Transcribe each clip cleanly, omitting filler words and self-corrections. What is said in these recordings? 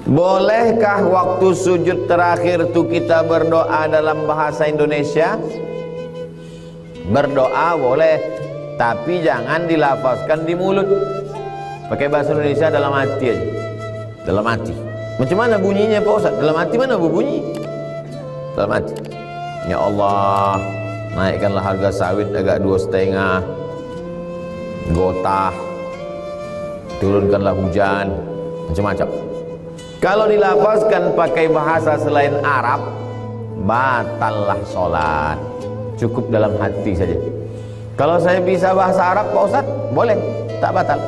Bolehkah waktu sujud terakhir itu kita berdoa dalam bahasa Indonesia? Berdoa boleh, tapi jangan dilafazkan di mulut. Pakai bahasa Indonesia dalam hati aja. Dalam hati. Macam mana bunyinya Pak Ustaz? Dalam hati mana berbunyi? Dalam hati. Ya Allah, naikkanlah harga sawit agak 2,5 gotah, turunkanlah hujan, macam-macam. Kalau dilafazkan pakai bahasa selain Arab, batallah sholat. Cukup dalam hati saja. Kalau saya bisa bahasa Arab Pak Ustaz, boleh, tak batal.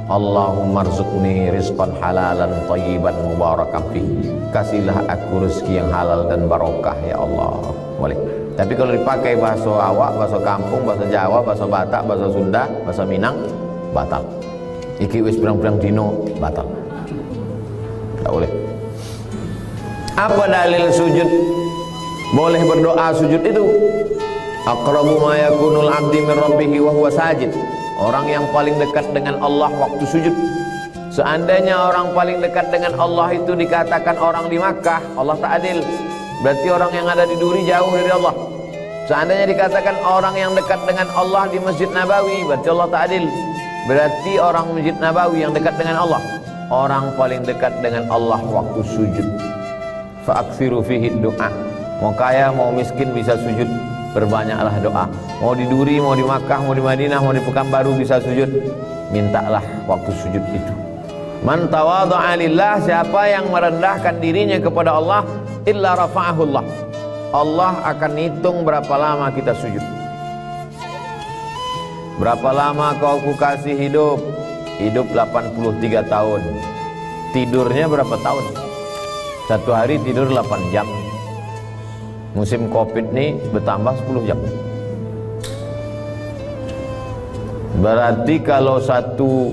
Allahumma rzuqni rizqan halalan thayyiban mubarakan fihi. Kasihlah aku rezeki yang halal dan barokah ya Allah. Boleh. Tapi kalau dipakai bahasa awak, bahasa kampung, bahasa Jawa, bahasa Batak, bahasa Sunda, bahasa Minang, batal. Iki wis pirang-pirang dino, batal. Tak boleh. Apa dalil sujud? Boleh berdoa sujud itu. Aqrabu ma yakunul 'abdi min rabbih wa huwa sajid. Orang yang paling dekat dengan Allah waktu sujud. Seandainya orang paling dekat dengan Allah itu dikatakan orang di Makkah, Allah tak adil. Berarti orang yang ada di Duri jauh dari Allah. Seandainya dikatakan orang yang dekat dengan Allah di Masjid Nabawi, berarti Allah tak adil. Berarti orang Masjid Nabawi yang dekat dengan Allah. Orang paling dekat dengan Allah waktu sujud. Fa'aksiru fihi doa. Mau kaya mau miskin bisa sujud, berbanyaklah doa. Mau di Duri, mau di Makkah, mau di Madinah, mau di Pekanbaru bisa sujud. Mintalah waktu sujud itu. Man tawadha'a lillah, siapa yang merendahkan dirinya kepada Allah, illa rafa'ahullah. Allah akan hitung berapa lama kita sujud. Berapa lama kau kasih hidup? Hidup 83 tahun. Tidurnya berapa tahun? Satu hari tidur 8 jam. Musim Covid ini bertambah 10 jam. Berarti kalau satu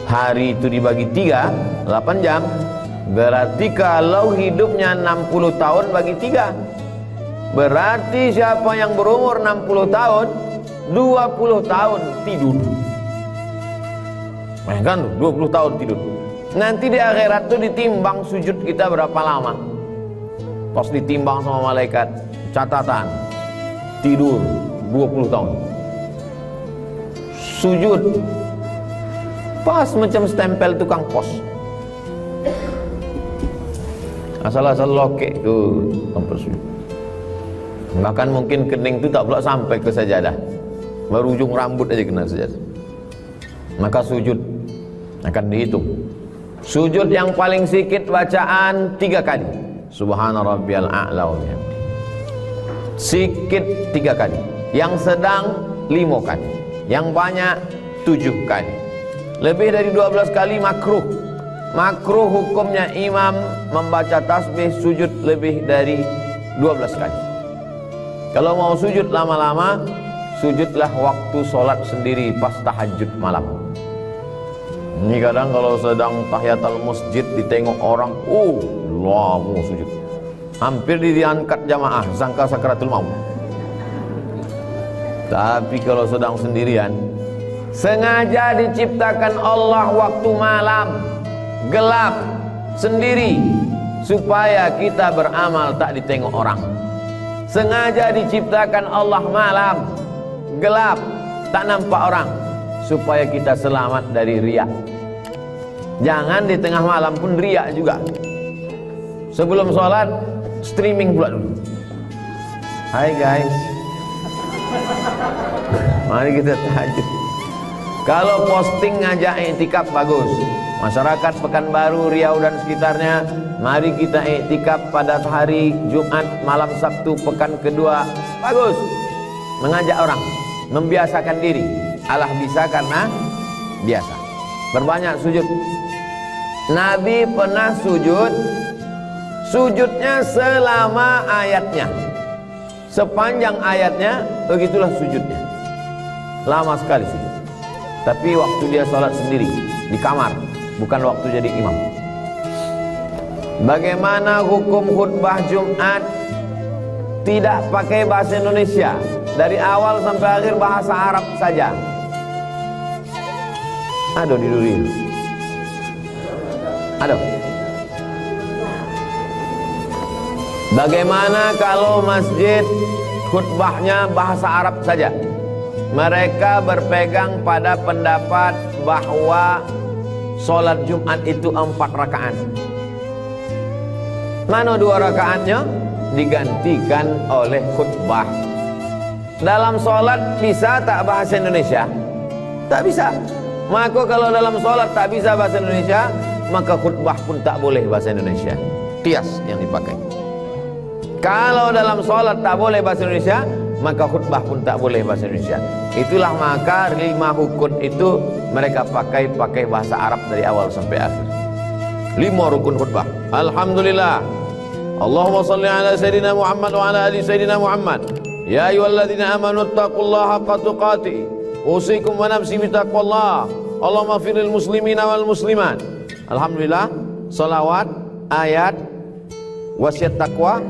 hari itu dibagi 3, 8 jam. Berarti kalau hidupnya 60 tahun bagi 3, berarti siapa yang berumur 60 tahun 20 tahun tidur. Kan 20 tahun tidur. Nanti di akhirat tuh ditimbang sujud kita berapa lama. Pas ditimbang sama malaikat, catatan tidur 20 tahun. Sujud pas macam stempel tukang pos. Asal-asal lokek tuh tempat sujud. Bahkan mungkin kening itu tak pula sampai ke sajadah. Baru ujung rambut aja kena sajadah. Maka sujud akan dihitung. Sujud yang paling sedikit bacaan 3 kali. Subhana rabbiyal a'la wa bihamdihi. Sikit 3 kali. Yang sedang 5 kali. Yang banyak 7 kali. Lebih dari 12 kali makruh. Makruh hukumnya imam membaca tasbih sujud lebih dari 12 kali. Kalau mau sujud lama-lama, sujudlah waktu sholat sendiri pas tahajud malam. Ini kadang kalau sedang tahiyatul masjid ditengok orang, lama sujud. Hampir diangkat jamaah, sangka sakaratul maut. Tapi kalau sedang sendirian, sengaja diciptakan Allah waktu malam, gelap, sendiri, supaya kita beramal tak ditengok orang. Sengaja diciptakan Allah malam, gelap, tak nampak orang, supaya kita selamat dari riak. Jangan di tengah malam pun riak juga. Sebelum sholat, streaming pula dulu. Hai guys, mari kita tahajud. Kalau posting ngajak iktikaf bagus. Masyarakat Pekanbaru, Riau dan sekitarnya, mari kita iktikaf pada hari Jumat malam Sabtu pekan kedua. Bagus. Mengajak orang, membiasakan diri. Allah bisa karena biasa. Berbanyak sujud. Nabi pernah sujud, sujudnya selama ayatnya. Sepanjang ayatnya, begitulah sujudnya. Lama sekali sujud. Tapi waktu dia sholat sendiri di kamar, bukan waktu jadi imam. Bagaimana hukum khutbah Jumat? Tidak pakai bahasa Indonesia, dari awal sampai akhir bahasa Arab saja. Aduh di Duri. Aduh. Bagaimana kalau masjid khutbahnya bahasa Arab saja? Mereka berpegang pada pendapat bahwa sholat Jumat itu 4 rakaat. Mana 2 rakaatnya? Digantikan oleh khutbah. Dalam sholat bisa tak bahasa Indonesia? Tak bisa. Maka kalau dalam sholat tak bisa bahasa Indonesia, maka khutbah pun tak boleh bahasa Indonesia. Kias yang dipakai. Kalau dalam sholat tak boleh bahasa Indonesia, maka khutbah pun tak boleh bahasa Indonesia. Itulah maka 5 rukun itu mereka pakai bahasa Arab dari awal sampai akhir. 5 rukun khutbah. Alhamdulillah. Allahumma salli ala Sayyidina Muhammad wa ala ali Sayyidina Muhammad. Ya ayyuhalladzina amanu taqullaha haqqa tuqatih. Usikum wa nafsi bitaqwallah. Allahumma firil muslimina wal muslimat. Alhamdulillah. Salawat, ayat, wasiat takwa,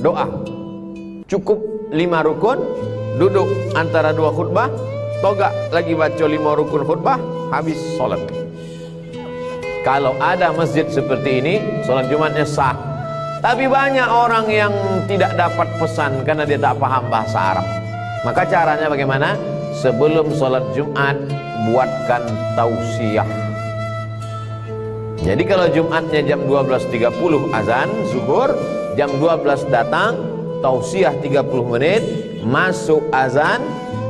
doa. Cukup 5 rukun. Duduk antara 2 khutbah, togak lagi baca 5 rukun khutbah, habis sholat. Kalau ada masjid seperti ini, sholat Jumatnya sah. Tapi banyak orang yang tidak dapat pesan karena dia tak paham bahasa Arab. Maka caranya bagaimana? Sebelum sholat Jumat, buatkan tausiah. Jadi kalau Jumatnya jam 12.30 azan zuhur, jam 12 datang, tausiah 30 menit, masuk azan,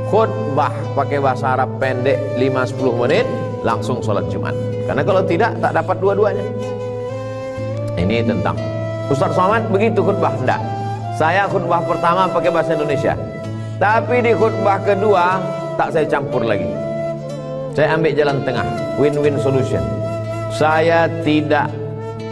khutbah pakai bahasa Arab pendek 5-10 menit, langsung sholat Jumat. Karena kalau tidak, tak dapat dua-duanya. Ini tentang Ustaz Somad begitu khutbah? Enggak. Saya khutbah pertama pakai bahasa Indonesia, tapi di khutbah kedua tak saya campur lagi. Saya ambil jalan tengah, win-win solution. Saya tidak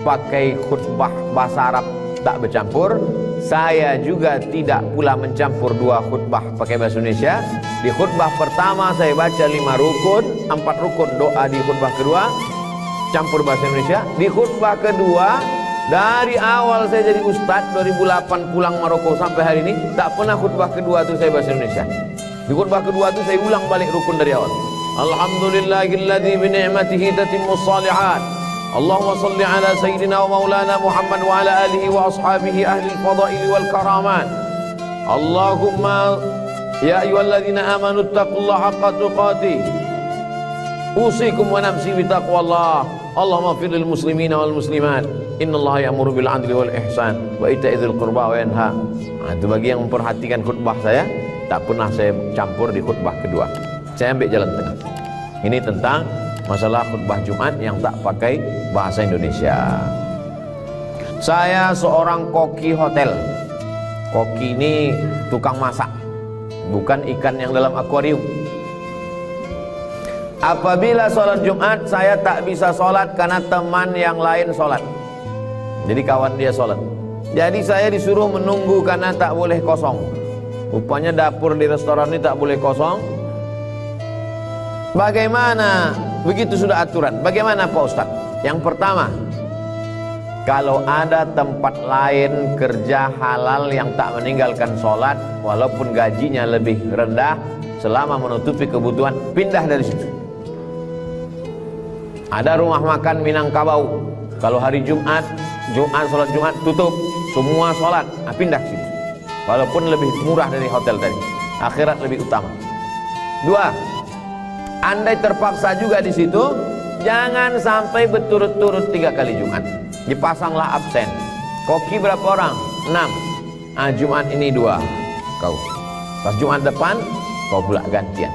pakai khutbah bahasa Arab tak bercampur. Saya juga tidak pula mencampur 2 khutbah pakai bahasa Indonesia. Di khutbah pertama saya baca 5 rukun, 4 rukun doa. Di khutbah kedua campur bahasa Indonesia. Di khutbah kedua, dari awal saya jadi ustadz 2008 pulang Maroko sampai hari ini, tak pernah khutbah kedua itu saya bahasa Indonesia. Di khutbah kedua itu saya ulang balik rukun dari awal. Alhamdulillahilladzi bi ni'matihi tatimmus shalihat. Allahumma salli ala Sayyidina wa Maulana Muhammad wa ala alihi wa ashabihi ahli al-fadaili wal karamat. Allahumma ya ayyuhalladzina amanu taqullaha haqqa tuqatih. Usikum wa nafsi bitaqwallah. Allahumma firil muslimina wal muslimat. Innallaha ya'muru bil 'adli wal ihsan wa ita'idzil qurba wa yanha. Itu bagi yang memperhatikan khutbah saya, tak pernah saya campur di khutbah kedua. Saya ambil jalan tengah. Ini tentang masalah khutbah Jumat yang tak pakai bahasa Indonesia. Saya seorang koki hotel. Koki ini tukang masak, bukan ikan yang dalam akuarium. Apabila sholat Jumat, saya tak bisa sholat karena teman yang lain sholat. Jadi kawan dia sholat. Jadi saya disuruh menunggu karena tak boleh kosong. Rupanya dapur di restoran ini tak boleh kosong. Bagaimana? Begitu sudah aturan. Bagaimana Pak Ustaz? Yang pertama, kalau ada tempat lain kerja halal yang tak meninggalkan sholat, walaupun gajinya lebih rendah, selama menutupi kebutuhan, pindah dari situ. Ada rumah makan Minangkabau, kalau hari Jumat, sholat Jumat tutup, semua sholat, pindah ke situ. Walaupun lebih murah dari hotel tadi, akhirat lebih utama. 2, andai terpaksa juga di situ, jangan sampai berturut-turut 3 kali Jumat. Dipasanglah absen. Koki berapa orang? 6. Jumat ini 2 kau. Pas Jumat depan kau pula gantian.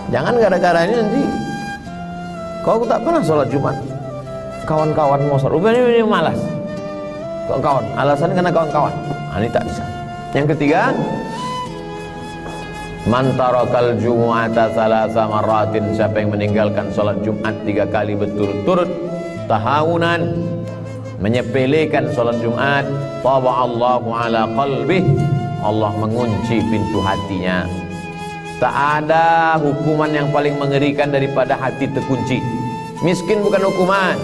Jangan gara-gara ini nanti kau tak pernah sholat Jumat. Kawan-kawan mau sholat, ini malas. Kawan-kawan, alasan karena kawan-kawan. Ini tak bisa. Yang ketiga, man tarakal jumu'ata thalatha marratin, siapa yang meninggalkan sholat Jumat 3 kali berturut-turut, tahawunan, menyepelekan sholat Jumat, taba'allahu ala qalbih, Allah mengunci pintu hatinya. Tak ada hukuman yang paling mengerikan daripada hati terkunci. Miskin bukan hukuman.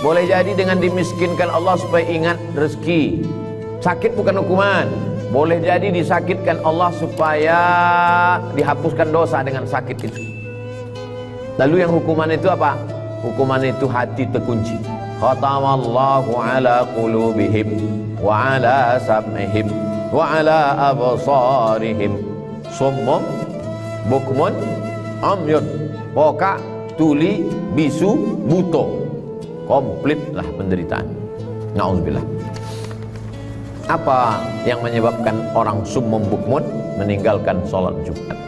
Boleh jadi dengan dimiskinkan Allah supaya ingat rezeki. Sakit bukan hukuman. Boleh jadi disakitkan Allah supaya dihapuskan dosa dengan sakit itu. Lalu yang hukuman itu apa? Hukuman itu hati terkunci. khatamallahu ala qulubihim wa ala sam'ihim wa ala absarihim summum bukmun umyun, pokak, tuli, bisu, buto. Komplitlah penderitaan. Na'udzubillah. Apa yang menyebabkan orang summum bukmun meninggalkan sholat Jumat?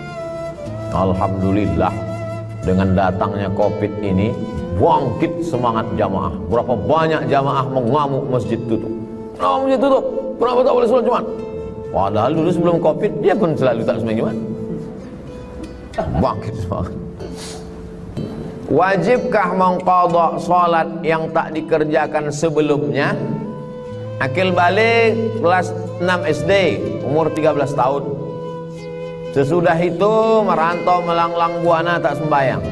Alhamdulillah, dengan datangnya COVID ini bangkit semangat jamaah. Berapa banyak jamaah mengamuk masjid tutup. Kenapa masjid tutup? Kenapa tak boleh sholat Jumat? Padahal dulu sebelum COVID dia pun selalu tak sembahyang Jumat. Bangkit semangat. Wajibkah mengqadha sholat yang tak dikerjakan sebelumnya? Akil balik kelas 6 SD, umur 13 tahun. Sesudah itu merantau melanglang buana tak sembahyang.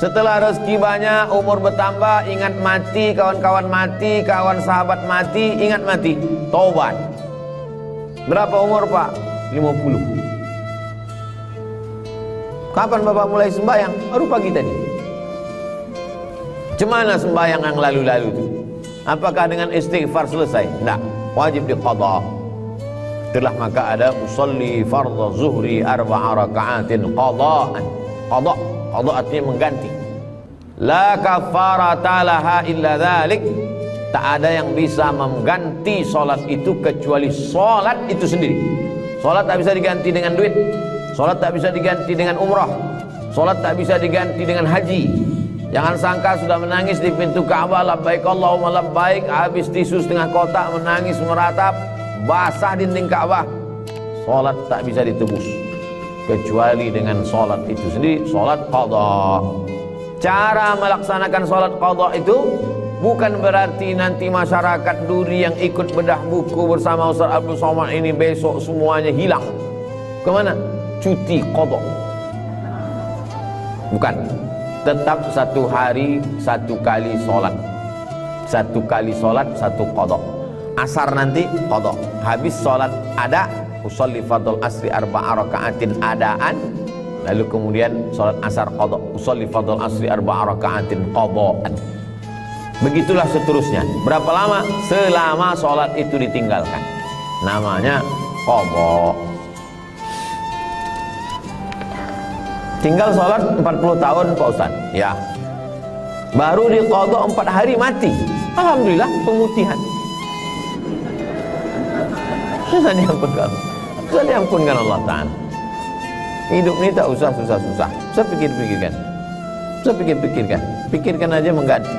Setelah rezeki banyak, umur bertambah, ingat mati, kawan-kawan mati, kawan sahabat mati, ingat mati, taubat. Berapa umur Pak? 50. Kapan Bapak mulai sembahyang? Baru pagi tadi. Cemana sembahyang yang lalu-lalu itu? Apakah dengan istighfar selesai? Tidak, wajib diqadha. Itulah maka ada usolli fardhu zuhri 4 raka'atin qadha'an. Qadha, qadha artinya mengganti. La kafarata laha illa dzalik. Tak ada yang bisa mengganti salat itu kecuali salat itu sendiri. Salat tak bisa diganti dengan duit. Salat tak bisa diganti dengan umrah. Salat tak bisa diganti dengan haji. Jangan sangka sudah menangis di pintu Ka'bah, labbaik Allahumma labbaik, habis tisu setengah kotak, menangis meratap, basah dinding Ka'bah. Salat tak bisa ditebus kecuali dengan salat itu sendiri, salat qadha. Cara melaksanakan salat qadha itu bukan berarti nanti masyarakat Duri yang ikut bedah buku bersama Ustaz Abdul Somad ini besok semuanya hilang. Kemana? Cuti qadha. Bukan. Tetap 1 hari 1 kali sholat. 1 kali sholat 1 qadha. Asar nanti qadha. Habis sholat ada, usolli fardhul asri 4 raka'atin adaan. Lalu kemudian sholat asar qadha. Usolli fardhul asri 4 raka'atin qadhaan. Begitulah seterusnya. Berapa lama? Selama sholat itu ditinggalkan. Namanya qadha. Tinggal sholat 40 tahun Pak Ustaz. Ya. Baru diqadha 4 hari mati. Alhamdulillah pemutihan. Susah diampunkan. Susah diampunkan Allah Ta'ala. Hidup ini tak usah susah-susah. Usah pikir-pikirkan. Usah pikir-pikirkan. Pikirkan aja mengganti.